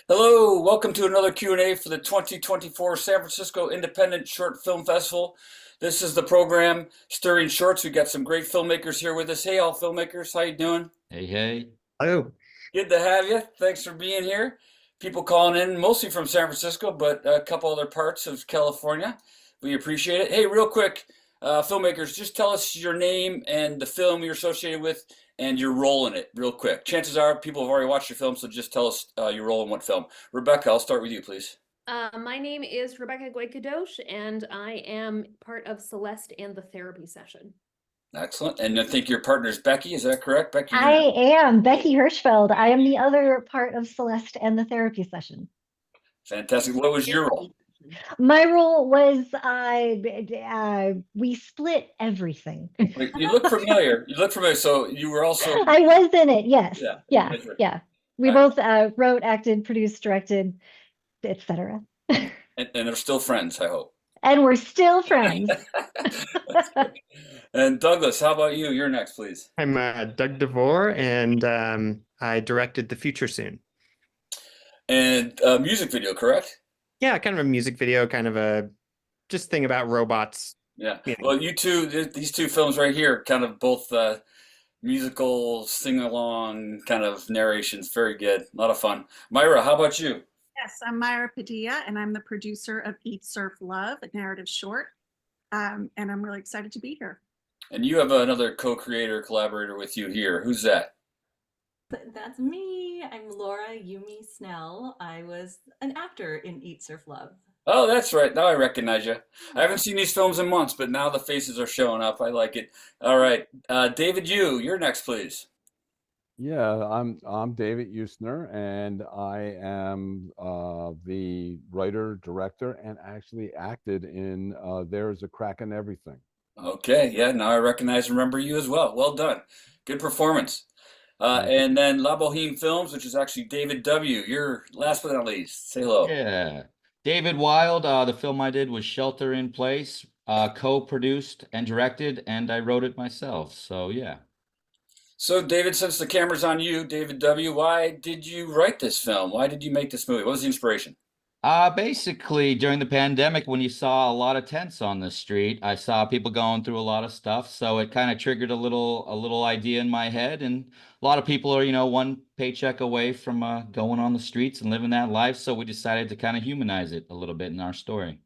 Hello, welcome to another Q&A for the 2024 San Francisco Independent Short Film Festival. This is the program Stirring Shorts. We got some great filmmakers here with us. Hey, all filmmakers, how you doing? Hey, hey. Oh, Good to have you. Thanks for being here. People calling in mostly from San Francisco, but a couple other parts of California. We appreciate it. Hey, real quick, filmmakers, just tell us your name and the film you're associated with and your role in it, real quick. Chances are people have already watched your film, so just tell us your role in what film. Rebecca, I'll start with you, please. My name is Rebecca Goy-Kadosh, and I am part of Celeste and the Therapy Session. Excellent. And I think your partner is Becky, is that correct? Becky, I am Becky Hirschfeld. I am the other part of Celeste and the Therapy Session. fantastic. What was your role? My role was we split everything. Wait, you look familiar. You look familiar. So you were also, I was in it. Yes. yeah. Yeah. We Right. both wrote, acted, produced, directed, etc. And they're still friends, I hope. And we're still friends. That's good. And Douglas, how about you? You're next, please. I'm Doug DeVore, and I directed The Future Soon. And music video, correct? Yeah, kind of a music video, kind of a just thing about robots. Yeah. Yeah. Well, you two, these two films right here, kind of both musical, sing-along kind of narrations. Very good. A lot of fun. Myra, how about you? Yes, I'm Myra Padilla, and I'm the producer of Eat, Surf, Love, a narrative short. And I'm really excited to be here. And you have another co-creator, collaborator with you here. Who's that? That's me. I'm Laura Yumi Snell. I was an actor in Eat, Surf, Love. Oh, that's right. Now I recognize you. I haven't seen these films in months, but now the faces are showing up. I like it. All right. David, you're next, please. Yeah, I'm David Usner, and I am the writer, director, and actually acted in There's a Crack in Everything. Okay. Yeah, now I recognize and remember you as well. Well done. Good performance. Thank you. And then La Boheme Films, which is actually David W. You're last but not least. Say hello. Yeah. David Wild, the film I did was Shelter in Place, co-produced and directed, and I wrote it myself. So yeah. So, David, since the camera's on you, David W., why did you write this film? Why did you make this movie? What was the inspiration? Basically during the pandemic, when you saw a lot of tents on the street, I saw people going through a lot of stuff. So it kind of triggered a little idea in my head. And a lot of people are, one paycheck away from going on the streets and living that life. So we decided to kind of humanize it a little bit in our story.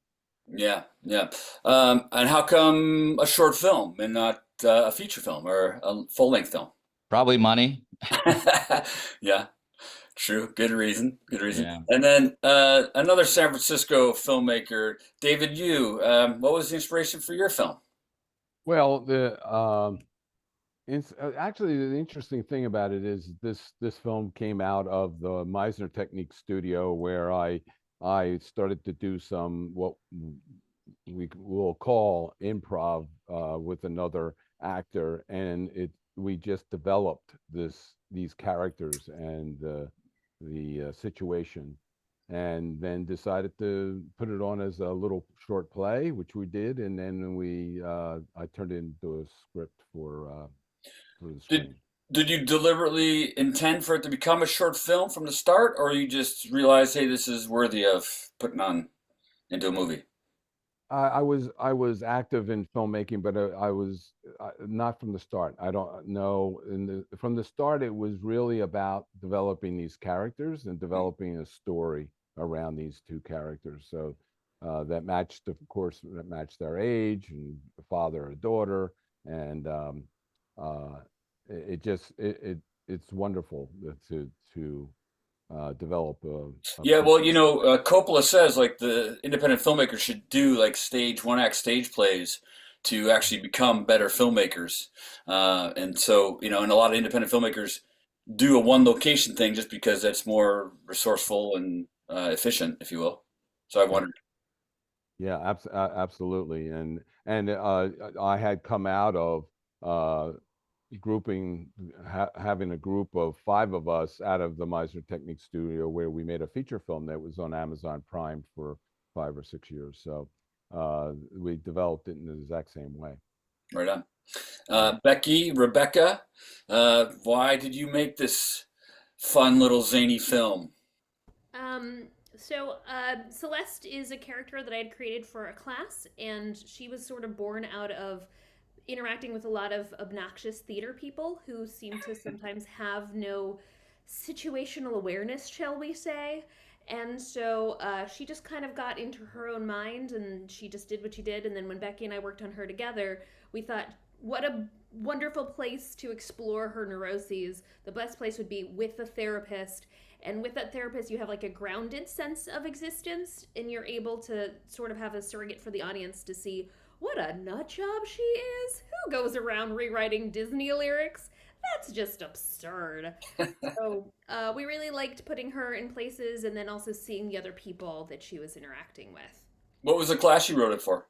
Yeah, yeah. And how come a short film and not a feature film or a full-length film? Probably money. Yeah, true. Good reason. Good reason. Yeah. And then another San Francisco filmmaker, David Yu. What was the inspiration for your film? Well, actually the interesting thing about it is this film came out of the Meisner Technique studio where I started to do some what we will call improv with another actor, and we just developed these characters and the situation, and then decided to put it on as a little short play, which we did, and then I turned it into a script for the Did screen. did you deliberately intend for it to become a short film from the start, or you just realized, hey, this is worthy of putting on into a movie? I was active in filmmaking, but I was not from the start. I don't know. From the start, it was really about developing these characters and developing a story around these two characters. So that matched, of course, that matched their age and a father or daughter, and uh, it's wonderful to develop a Yeah, well, picture. Coppola says like the independent filmmakers should do like one act stage plays to actually become better filmmakers. And so, and a lot of independent filmmakers do a one location thing just because that's more resourceful and efficient, if you will. So I wondered. Yeah, absolutely. And I had come out of uh, having a group of five of us out of the Meisner Technique studio where we made a feature film that was on Amazon Prime for 5 or 6 years. So we developed it in the exact same way. Right on. Yeah. Becky, Rebecca, why did you make this fun little zany film? Celeste is a character that I had created for a class, and she was sort of born out of interacting with a lot of obnoxious theater people who seem to sometimes have no situational awareness, shall we say. And so she just kind of got into her own mind and she just did what she did. And then when Becky and I worked on her together, we thought, what a wonderful place to explore her neuroses. The best place would be with a therapist. And with that therapist, you have like a grounded sense of existence, and you're able to sort of have a surrogate for the audience to see what a nut job she is. Who goes around rewriting Disney lyrics? That's just absurd. So we really liked putting her in places and then also seeing the other people that she was interacting with. What was the class you wrote it for?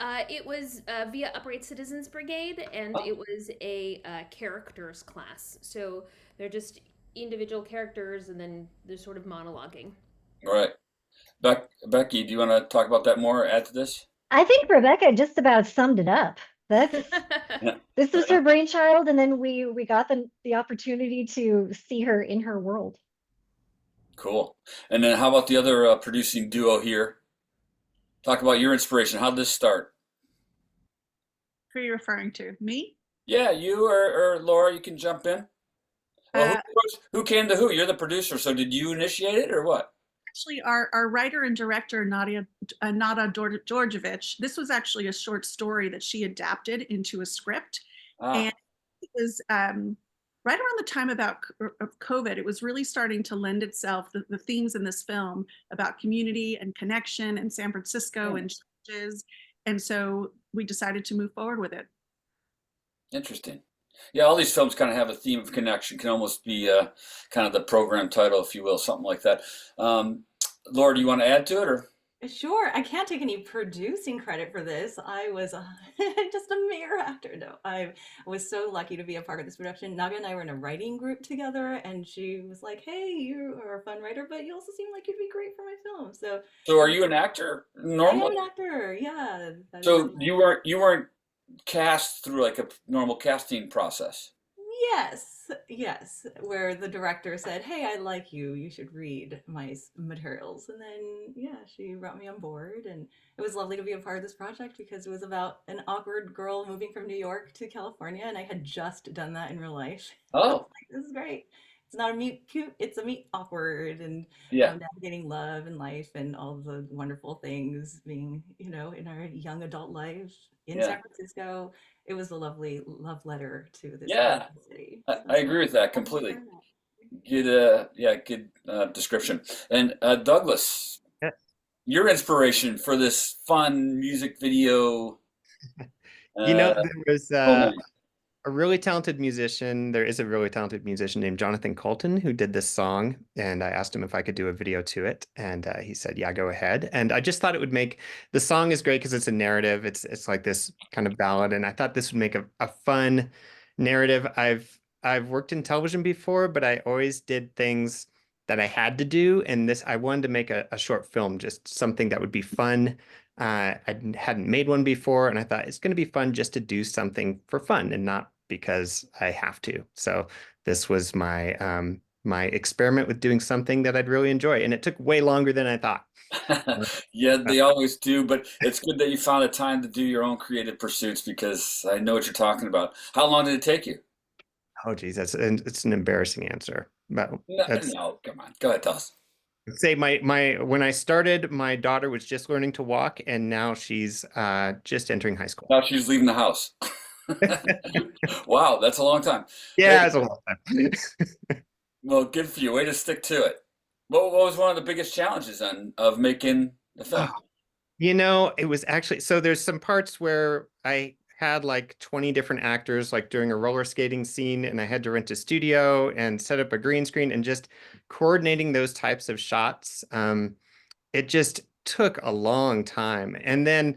It was via Upright Citizens Brigade, and it was a characters class. So they're just individual characters, and then they're sort of monologuing. All right. Becky, do you want to talk about that more or add to this? I think Rebecca just about summed it up. This was her brainchild, and then we got the opportunity to see her in her world. Cool. And then how about the other producing duo here? Talk about your inspiration. How did this start? Who are you referring to? Me? Yeah, you or Laura, you can jump in. Well, who came to who? You're the producer, so did you initiate it or what? Actually, our writer and director, Nada Georgievich, this was actually a short story that she adapted into a script. And it was right around the time of COVID. It was really starting to lend itself, the themes in this film about community and connection and San Francisco and churches. And so we decided to move forward with it. Interesting. Yeah, all these films kind of have a theme of connection. Can almost be kind of the program title, if you will, something like that. Laura, do you want to add to it, or? Sure. I can't take any producing credit for this. I was just a mere actor. No, I was so lucky to be a part of this production. Naga and I were in a writing group together, and she was like, "Hey, you are a fun writer, but you also seem like you'd be great for my film." So are you an actor normally? I am an actor. Yeah. So you weren't cast through like a normal casting process? Yes, where the director said, "Hey, I like you. You should read my materials." And then, yeah, she brought me on board, and it was lovely to be a part of this project because it was about an awkward girl moving from New York to California, and I had just done that in real life. Oh, this is great. It's not a meet cute, it's a meet awkward, and navigating love and life and all the wonderful things being, in our young adult life in San Francisco. It was a lovely love letter to this city. I agree with that completely. Good description. And Douglas, your inspiration for this fun music video. There was a really talented musician. There is a really talented musician named Jonathan Colton who did this song, and I asked him if I could do a video to it, and he said, "Yeah, go ahead." And I just thought it would make the song is great because it's a narrative. It's like this kind of ballad, and I thought this would make a fun narrative. I've worked in television before, but I always did things that I had to do, and I wanted to make a short film, just something that would be fun. I hadn't made one before, and I thought it's going to be fun just to do something for fun and not because I have to. So this was my my experiment with doing something that I'd really enjoy, and it took way longer than I thought. Yeah, they always do, but it's good that you found a time to do your own creative pursuits because I know what you're talking about. How long did it take you? Oh, geez, it's an embarrassing answer. But no, come on, go ahead, tell us. Say when I started, my daughter was just learning to walk, and now she's just entering high school. Now she's leaving the house. Wow, that's a long time. Yeah, it's a long time. Well, good for you. Way to stick to it. What was one of the biggest challenges of making the film? It was actually, so there's some parts where I had like 20 different actors, like during a roller skating scene, and I had to rent a studio and set up a green screen, and just coordinating those types of shots. It just took a long time. And then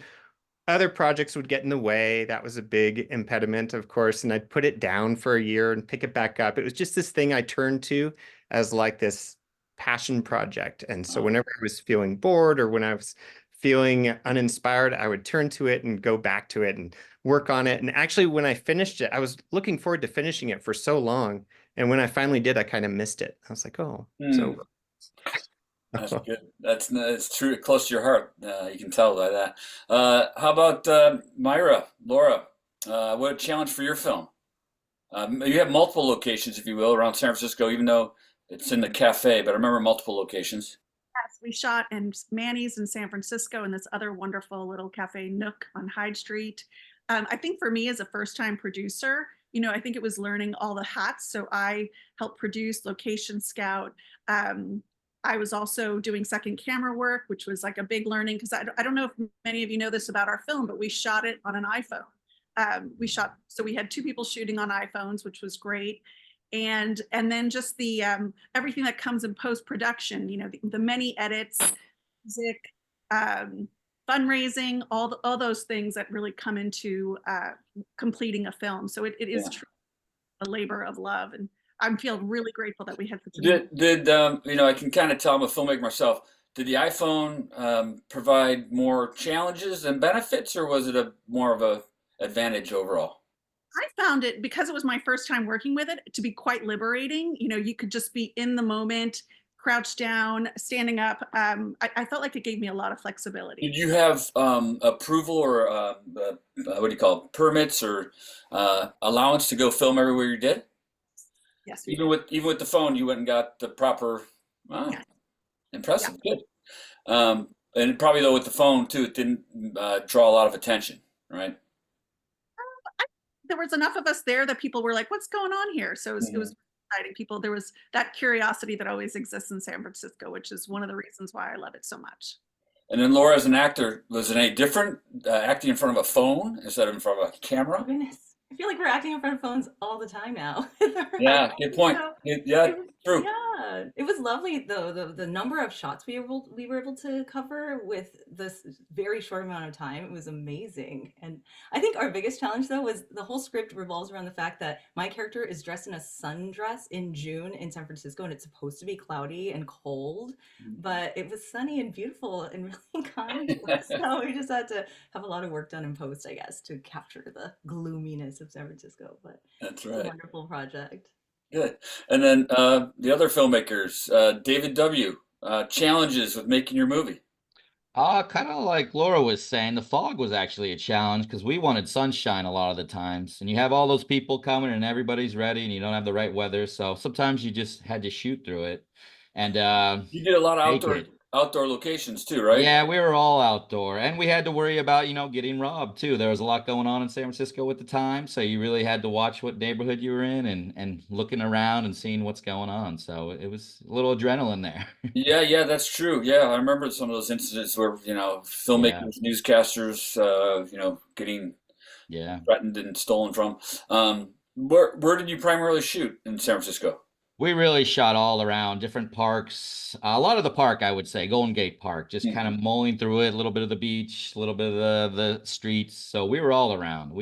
other projects would get in the way. That was a big impediment, of course, and I'd put it down for a year and pick it back up. It was just this thing I turned to as like this passion project. And so whenever I was feeling bored or when I was feeling uninspired, I would turn to it and go back to it and work on it. And actually, when I finished it, I was looking forward to finishing it for so long. And when I finally did, I kind of missed it. I was like, oh, so. That's good. That's true. Close to your heart. You can tell by that. How about Laura? What a challenge for your film. You have multiple locations, if you will, around San Francisco, even though it's in the cafe, but I remember multiple locations. Yes, we shot in Manny's in San Francisco and this other wonderful little cafe Nook on Hyde Street. I think for me as a first-time producer, I think it was learning all the hats. So I helped produce, location scout. I was also doing second camera work, which was like a big learning because I don't know if many of you know this about our film, but we shot it on an iPhone. So we had two people shooting on iPhones, which was great. And then just the everything that comes in post-production, the many edits, music, fundraising, all those things that really come into completing a film. So it is truly a labor of love, and I feel really grateful that we had such a I can kind of tell I'm a filmmaker myself. Did the iPhone provide more challenges than benefits, or was it more of a advantage overall? I found it, because it was my first time working with it, to be quite liberating. You could just be in the moment, crouched down, standing up. I felt like it gave me a lot of flexibility. Did you have approval or what do you call it, permits or allowance to go film everywhere you did? Yes. Even with the phone, you went and got the proper. Wow, Yeah. Impressive. Yeah. Good. And probably though with the phone too, it didn't draw a lot of attention, right? There was enough of us there that people were like, "What's going on here?" So it was exciting. There was that curiosity that always exists in San Francisco, which is one of the reasons why I love it so much. And then Laura, as an actor, was it any different acting in front of a phone instead of in front of a camera? Oh, goodness. I feel like we're acting in front of phones all the time now. Yeah, good point. Yeah, true. Yeah, it was lovely though. The number of shots we were able to cover with this very short amount of time. It was amazing. And I think our biggest challenge though was the whole script revolves around the fact that my character is dressed in a sundress in June in San Francisco, and it's supposed to be cloudy and cold, but it was sunny and beautiful and really kind. So we just had to have a lot of work done in post, I guess, to capture the gloominess of San Francisco. But that's right. It's a wonderful project. Good. And then the other filmmakers, David W., challenges with making your movie. Kind of like Laura was saying, the fog was actually a challenge because we wanted sunshine a lot of the times. And you have all those people coming and everybody's ready and you don't have the right weather. So sometimes you just had to shoot through it. And you did a lot of outdoor locations too, right? Yeah, we were all outdoor, and we had to worry about, getting robbed too. There was a lot going on in San Francisco at the time, so you really had to watch what neighborhood you were in and looking around and seeing what's going on. So it was a little adrenaline there. Yeah, that's true. Yeah, I remember some of those incidents where, filmmakers, newscasters, getting threatened and stolen from. Where did you primarily shoot in San Francisco? We really shot all around different parks. A lot of the park, I would say, Golden Gate Park, just kind of mulling through it, a little bit of the beach, a little bit of the streets. So we were all around.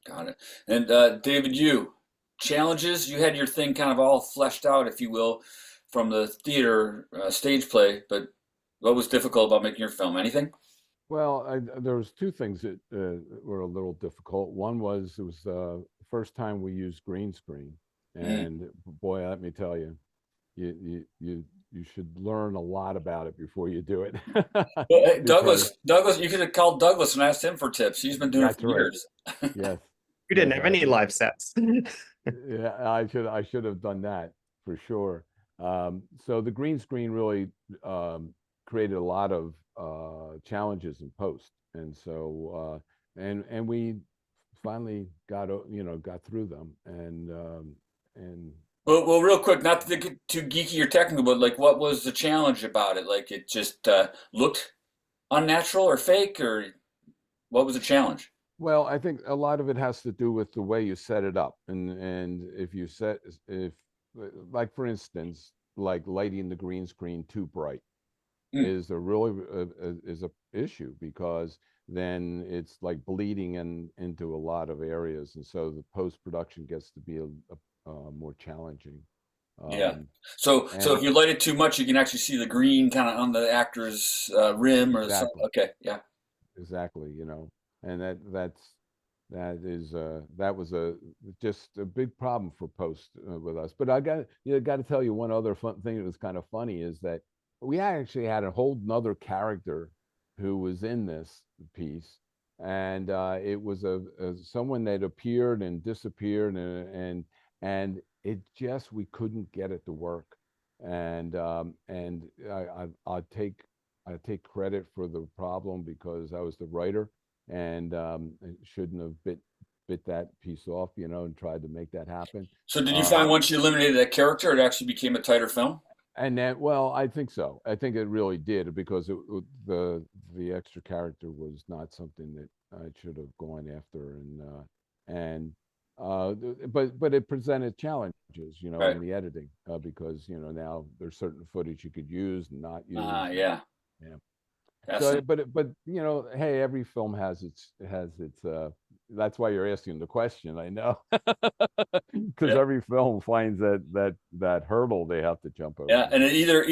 Got it. And David, challenges, you had your thing kind of all fleshed out, if you will, from the theater stage play, but what was difficult about making your film? Anything? Well, there was two things that were a little difficult. One was it was the first time we used green screen. And boy, let me tell you, you should learn a lot about it before you do it. Well, Douglas, you could have called Douglas and asked him for tips. He's been doing it for years. Yes. We didn't have any live sets. Yeah, I should have done that for sure. So the green screen really created a lot of challenges in post, and so and we finally got through them, and well, real quick, not to get too geeky or technical, but like, what was the challenge about it? Like, it just looked unnatural or fake, or what was the challenge? Well, I think a lot of it has to do with the way you set it up, and if like for instance, like lighting the green screen too bright is a really is a issue, because then it's like bleeding into a lot of areas, and so the post-production gets to be a more challenging. So if you light it too much, you can actually see the green kind of on the actor's rim or something. Okay, yeah. Exactly, and that's that was just a big problem for post with us. But I got to tell you one other fun thing that was kind of funny is that we actually had a whole nother character who was in this piece, and it was someone that appeared and disappeared, and it just we couldn't get it to work, and I take credit for the problem because I was the writer, and I shouldn't have bit that piece off, and tried to make that happen. So did you find once you eliminated that character, it actually became a tighter film? And that, well, I think so. I think it really did because the extra character was not something that I should have gone after, but it presented challenges, Right. in the editing because now there's certain footage you could use and not use. Yeah. Yeah. That's So, it. but hey, every film has its that's why you're asking the question, I know, because Yeah. every film finds that hurdle they have to jump over. Yeah, and it either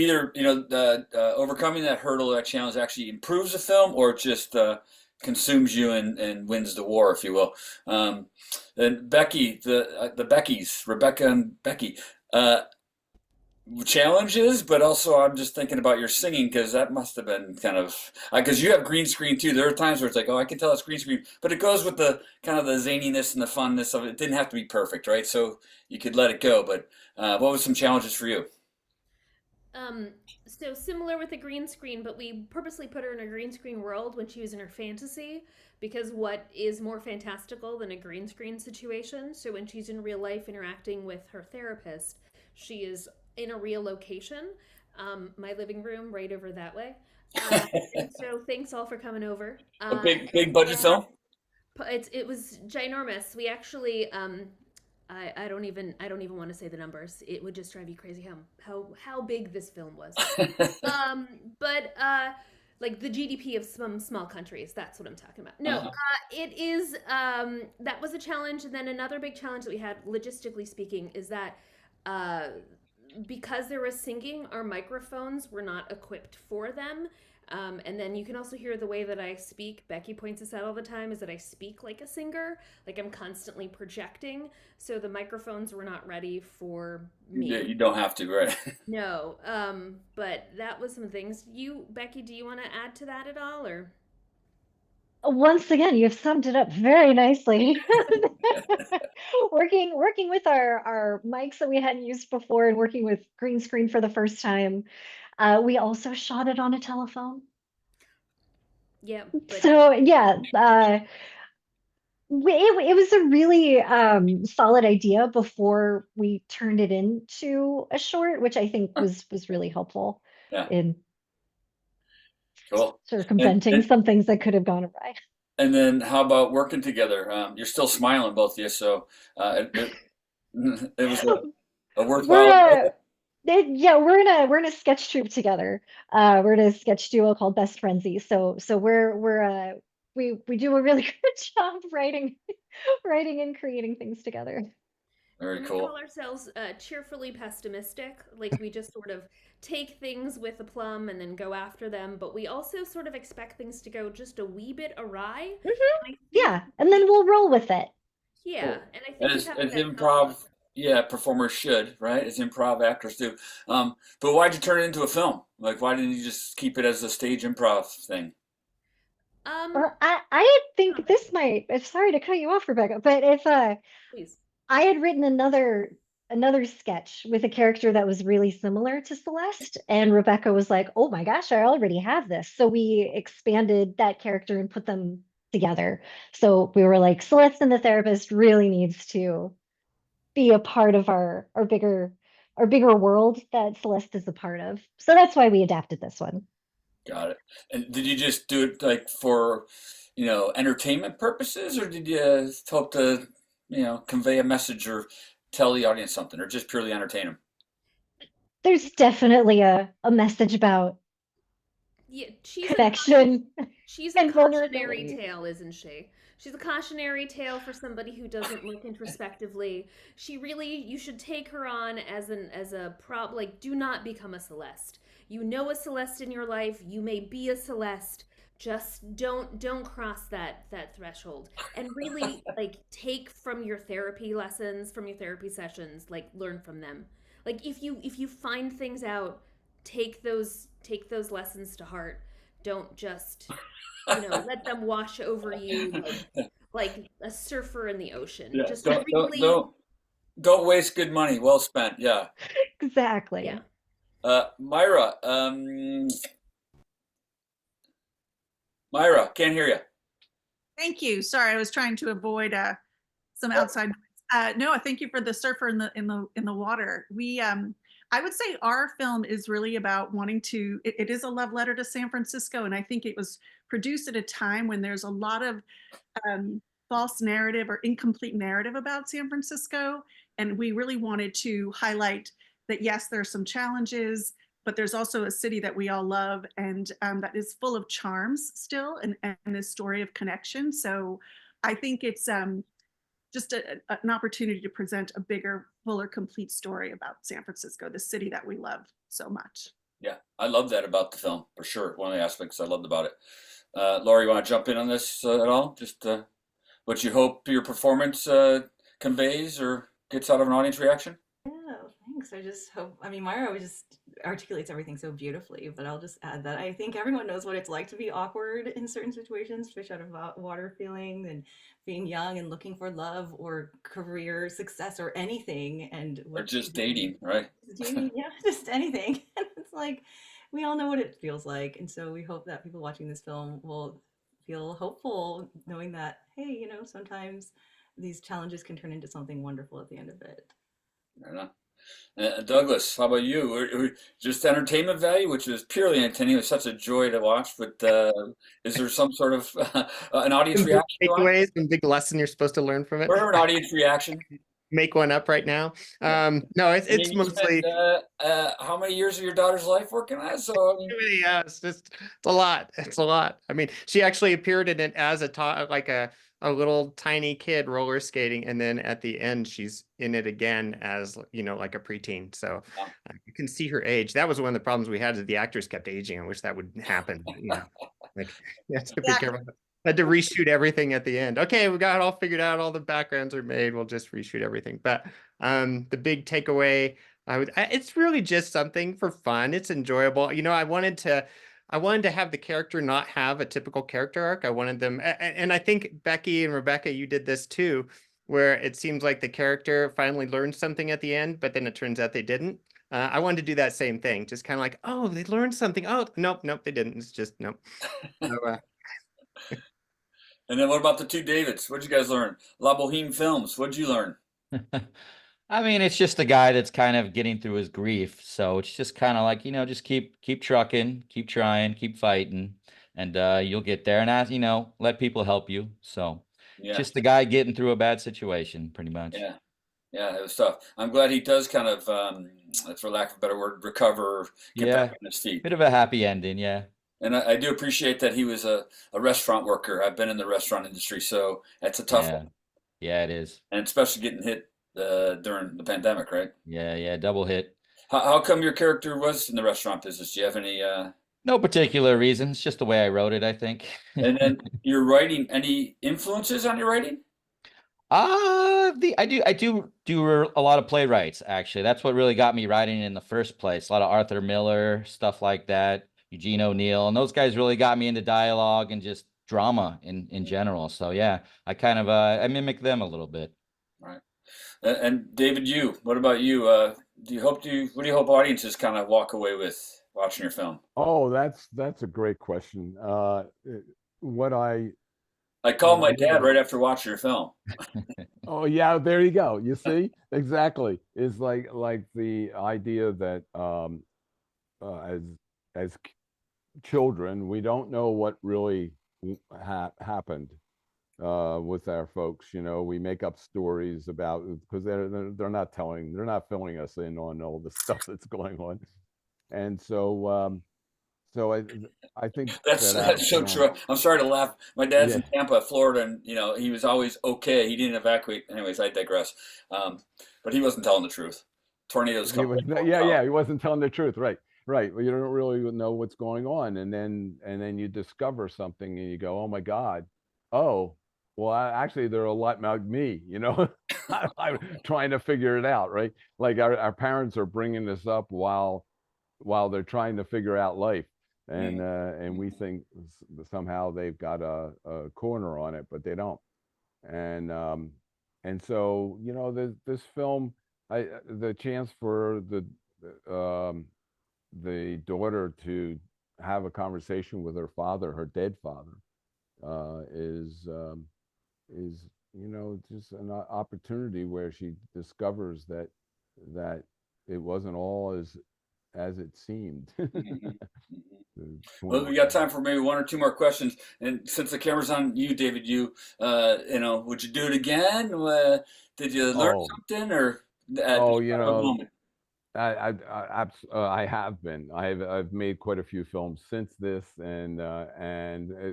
overcoming that hurdle, that challenge, actually improves the film, or it just consumes you and wins the war, if you will. And Becky, the Beckys, Rebecca and Becky, challenges, but also I'm just thinking about your singing because that must have been kind of because you have green screen too. There are times where it's like, oh, I can tell it's green screen, but it goes with the kind of the zaniness and the funness of it. It didn't have to be perfect, right? So you could let it go. But what was some challenges for you? So similar with the green screen, but we purposely put her in a green screen world when she was in her fantasy, because what is more fantastical than a green screen situation? So when she's in real life interacting with her therapist, she is in a real location, my living room right over that way. And so thanks all for coming over. A big budget film? It was ginormous. We actually I don't even want to say the numbers. It would just drive you crazy how big this film was. But like the GDP of some small countries, that's what I'm talking about. No, it is that was a challenge. And then another big challenge that we had, logistically speaking, is that because there was singing, our microphones were not equipped for them. And then you can also hear the way that I speak. Becky points this out all the time, is that I speak like a singer, like I'm constantly projecting. So the microphones were not ready for me. Yeah, you don't have to, right? No, but that was some things. Becky, do you want to add to that at all, or? Once again, you've summed it up very nicely. Working with our mics that we hadn't used before and working with green screen for the first time. We also shot it on a telephone. Yeah. So yeah, it was a really solid idea before we turned it into a short, which I think was really helpful in Cool. circumventing some things that could have gone awry. And then how about working together? You're still smiling, both of you, so it was a worthwhile. Yeah, we're in a sketch troupe together. We're in a sketch duo called Best Frenzy. So we do a really good job writing and creating things together. Very cool. We call ourselves cheerfully pessimistic. Like we just sort of take things with aplomb and then go after them, but we also sort of expect things to go just a wee bit awry. Mm-hmm. Yeah, and then we'll roll with it. Yeah, cool. And I think as improv, performers should, right? As improv actors do. But why'd you turn it into a film? Like, why didn't you just keep it as a stage improv thing? Well, I think this might. I'm sorry to cut you off, Rebecca, but if please. I had written another sketch with a character that was really similar to Celeste, and Rebecca was like, "Oh my gosh, I already have this." So we expanded that character and put them together. So we were like, Celeste and the therapist really needs to be a part of our bigger world that Celeste is a part of. So that's why we adapted this one. Got it. And did you just do it like for, entertainment purposes, or did you hope to, convey a message or tell the audience something, or just purely entertain them? There's definitely a message about connection. She's a cautionary tale, isn't she? She's a cautionary tale for somebody who doesn't look introspectively. You should take her on as like, do not become a Celeste. You know a Celeste in your life. You may be a Celeste, just don't cross that threshold, and really like take from your therapy lessons, from your therapy sessions, like learn from them. Like if you find things out, take those lessons to heart. Don't just, let them wash over you like a surfer in the ocean. Yeah. Just Don't, really, don't waste good money. Well spent. Yeah. Exactly. yeah. Myra, Myra, can't hear you. Thank you. Sorry, I was trying to avoid some outside noise. No, thank you for the surfer in the water. I would say our film is really about wanting to. It is a love letter to San Francisco, and I think it was produced at a time when there's a lot of false narrative or incomplete narrative about San Francisco, and we really wanted to highlight that yes, there are some challenges, but there's also a city that we all love and that is full of charms still, and a story of connection. So I think it's just an opportunity to present a bigger, fuller, complete story about San Francisco, the city that we love so much. Yeah, I love that about the film, for sure. One of the aspects I loved about it. Laura, you want to jump in on this at all? Just what you hope your performance conveys or gets out of an audience reaction? Yeah, thanks. I just hope, I mean, Myra always just articulates everything so beautifully, but I'll just add that I think everyone knows what it's like to be awkward in certain situations, fish out of water feeling, and being young and looking for love or career success or anything. And Or just dating, right? yeah, just anything. And it's like, we all know what it feels like. And so we hope that people watching this film will feel hopeful, knowing that, hey, sometimes these challenges can turn into something wonderful at the end of it. I don't know. Douglas, how about you? Just entertainment value, which is purely entertaining. It was such a joy to watch, but is there some sort of an audience Some big reaction? takeaways and big lesson you're supposed to learn from it. Or an audience reaction? Make one up right now. No, it's I mean, you mostly. spent, how many years of your daughter's life working on it? So I mean, Yeah, it's a lot. It's a lot. I mean, she actually appeared in it as like a little tiny kid roller skating, and then at the end she's in it again as like a preteen. So wow. you can see her age. That was one of the problems we had, is the actors kept aging. I wish that would happen. Like you have to be careful. I had to reshoot everything at the end. Okay, we got it all figured out. All the backgrounds are made. We'll just reshoot everything. But the big takeaway, it's really just something for fun. It's enjoyable. I wanted to have the character not have a typical character arc. I wanted them, and I think Becky and Rebecca, you did this too, where it seems like the character finally learned something at the end, but then it turns out they didn't. I wanted to do that same thing, just kind of like, oh, they learned something. Oh, nope, they didn't. It's just nope. So, And then what about the two Davids? What'd you guys learn? La Boheme Films. What'd you learn? I mean, it's just a guy that's kind of getting through his grief. So it's just kind of like, just keep trucking, keep trying, keep fighting, and you'll get there. And as let people help you. So Yeah. just the guy getting through a bad situation, pretty much. Yeah. Yeah, it was tough. I'm glad he does kind of, for lack of a better word, recover, get back on his feet. Bit of a happy ending, yeah. And I do appreciate that he was a restaurant worker. I've been in the restaurant industry, so that's a tough one. Yeah, it is. And especially getting hit during the pandemic, right? Yeah, double hit. How come your character was in the restaurant business? Do you have any? No particular reason. It's just the way I wrote it, I think. And then your writing, any influences on your writing? I do a lot of playwrights, actually. That's what really got me writing in the first place. A lot of Arthur Miller, stuff like that, Eugene O'Neill, and those guys really got me into dialogue and just drama in general. So yeah, I kind of I mimic them a little bit. Right. And David, what about you? What do you hope audiences kind of walk away with watching your film? Oh, that's a great question. What I called my dad right after watching your film. Oh yeah, there you go. You see, exactly. It's like the idea that as children, we don't know what really happened with our folks. We make up stories about, because they're not filling us in on all the stuff that's going on, and so I think that's so true. I'm sorry to laugh. My dad's in Tampa, Florida, and he was always okay. He didn't evacuate. Anyways, I digress. But he wasn't telling the truth. Tornadoes come. He wasn't telling the truth, right? right. Well, you don't really know what's going on, and then you discover something, and you go, "Oh my God, oh, well, actually, they're a lot like me," you know. I'm trying to figure it out, right? Like our parents are bringing this up while they're trying to figure out life, and we think somehow they've got a corner on it, but they don't. And and so this film, the chance for the daughter to have a conversation with her father, her dead father, is just an opportunity where she discovers that it wasn't all as it seemed. Well, we got time for maybe one or two more questions. And since the camera's on you, David, would you do it again? Did you learn Oh, something, or at oh, a moment? I have been. I've made quite a few films since this, and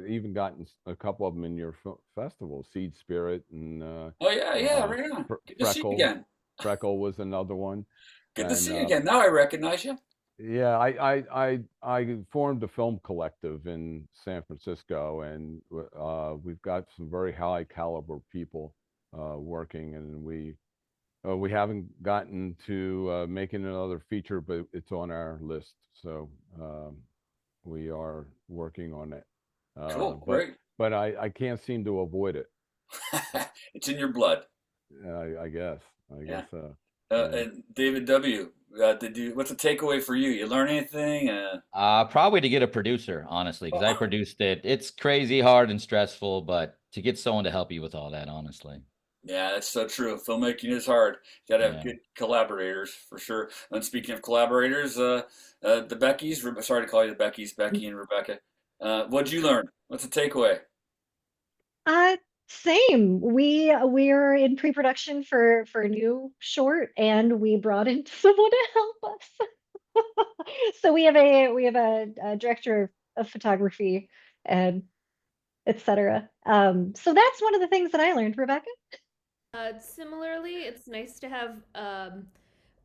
even gotten a couple of them in your festival, Seed Spirit, and Oh yeah, right on. Good to see you Freckle. again. Freckle was another one, Good to and see you again. Now I recognize you. yeah, I formed a film collective in San Francisco, and we've got some very high caliber people working, and we haven't gotten to making another feature, but it's on our list. So we are working on it. Cool, But great. I can't seem to avoid it. It's in your blood. I guess. Yeah. So. And David W., what's a takeaway for you? You learn anything? Probably to get a producer, honestly, because I produced it. It's crazy hard and stressful, but to get someone to help you with all that, honestly. Yeah, that's so true. Filmmaking is hard. You got to have Yeah. good collaborators for sure. And speaking of collaborators, the Beckys, sorry to call you the Beckys, Becky and Rebecca. What'd you learn? What's the takeaway? Same. We're in pre-production for a new short, and we brought in someone to help us. So we have a director of photography and etc. So that's one of the things that I learned, Rebecca. Similarly, it's nice to have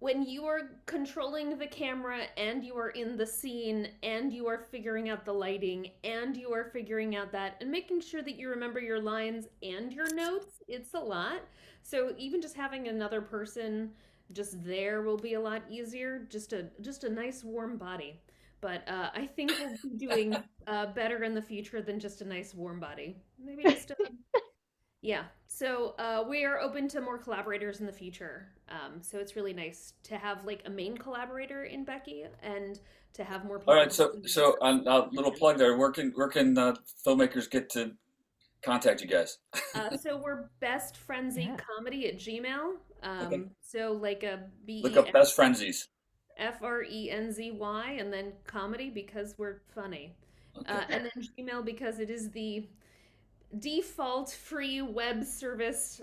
when you are controlling the camera and you are in the scene and you are figuring out the lighting and you are figuring out that and making sure that you remember your lines and your notes, it's a lot. So even just having another person just there will be a lot easier. Just a nice warm body. But I think we'll be doing better in the future than just a nice warm body. Maybe just a yeah, so we are open to more collaborators in the future. So it's really nice to have like a main collaborator in Becky and to have more people. All right, so a little plug there. Where can filmmakers get to contact you guys? So we're Best Frenzy Yeah. Comedy at Gmail. Okay. So like a B Look up Best Frenzies. FRENZY and then comedy because we're funny. Okay. And then Gmail because it is the default free web service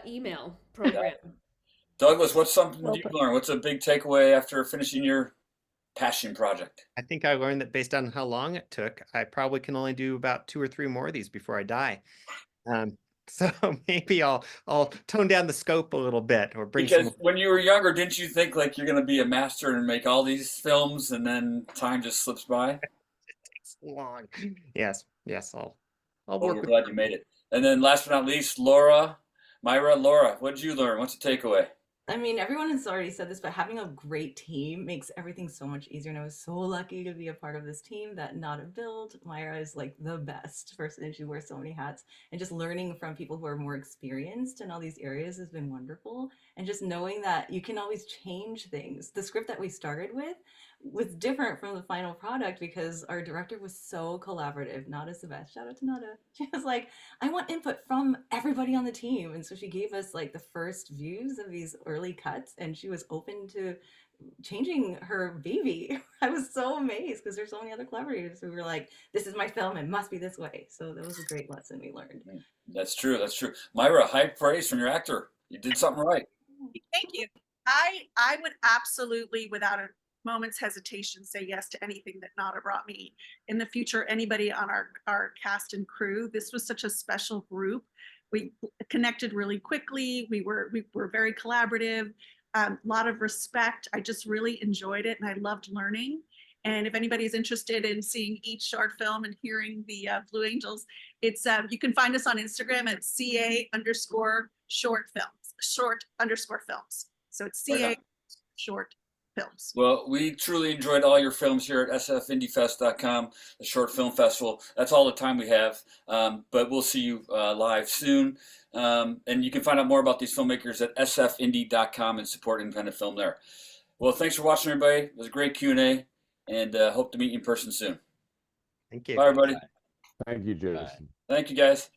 email program. Douglas, what's something Well you've put. learned? What's a big takeaway after finishing your passion project? I think I learned that based on how long it took, I probably can only do about 2 or 3 more of these before I die. So maybe I'll tone down the scope a little bit or bring Because some. when you were younger, didn't you think like you're going to be a master and make all these films, and then time just slips by? It takes long. Yes, I'll Well, work we're with. glad you made it. And then last but not least, Laura, what did you learn? What's the takeaway? I mean, everyone has already said this, but having a great team makes everything so much easier. And I was so lucky to be a part of this team that Nada built. Myra is like the best person, and she wears so many hats. And just learning from people who are more experienced in all these areas has been wonderful. And just knowing that you can always change things. The script that we started with was different from the final product because our director was so collaborative. Nada's the best. Shout out to Nada. She was like, I want input from everybody on the team. And so she gave us like the first views of these early cuts, and she was open to changing her baby. I was so amazed because there's so many other collaborators who were like, this is my film, it must be this way. So that was a great lesson we learned. That's true. That's true. Myra, high praise from your actor. You did something right. Thank you. I would absolutely, without a moment's hesitation, say yes to anything that Nada brought me. In the future, anybody on our cast and crew, this was such a special group. We connected really quickly. We were very collaborative. lot of respect. I just really enjoyed it and I loved learning. And if anybody's interested in seeing each short film and hearing the Blue Angels, it's you can find us on Instagram at CA_short films. So it's CA short films. Well, we truly enjoyed all your films here at sfindiefest.com, the Short Film Festival. That's all the time we have, but we'll see you live soon. And you can find out more about these filmmakers at sfindie.com and support independent film there. Well, thanks for watching, everybody. It was a great Q&A, and hope to meet you in person soon. Thank you. Bye, everybody. Thank you, Jason. Thank you, guys.